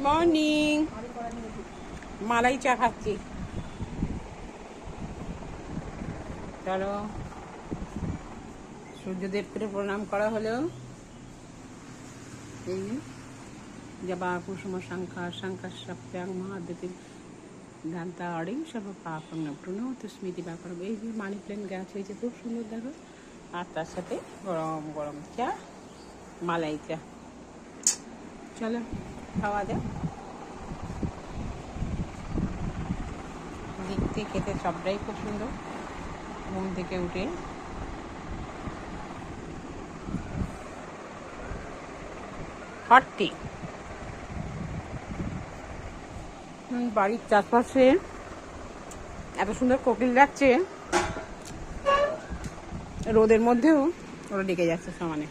Morning. মালাই চা খাচ্ছি। চলো সূর্যদেবকে প্রণাম করা হলো। এই জবা কুসুম শঙ্খা শঙ্খা সপ্যাং মহাদেবীর দান্তা অডিং সব পাপং প্রণত স্মৃতি ব্যাপার। এই যে মানি প্ল্যান্ট গাছ হয়েছে, খুব সুন্দর দেখো। আর তার সাথে গরম গরম চা, মালাই চা। চলো খাওয়া যাক। দেখতে খেতে সবটাই খুব সুন্দর। ঘুম থেকে উঠে হাঁটতে বাড়ির চারপাশে এত সুন্দর কোকিল ডাকছে, রোদের মধ্যেও ওরা ডেকে যাচ্ছে সমানে।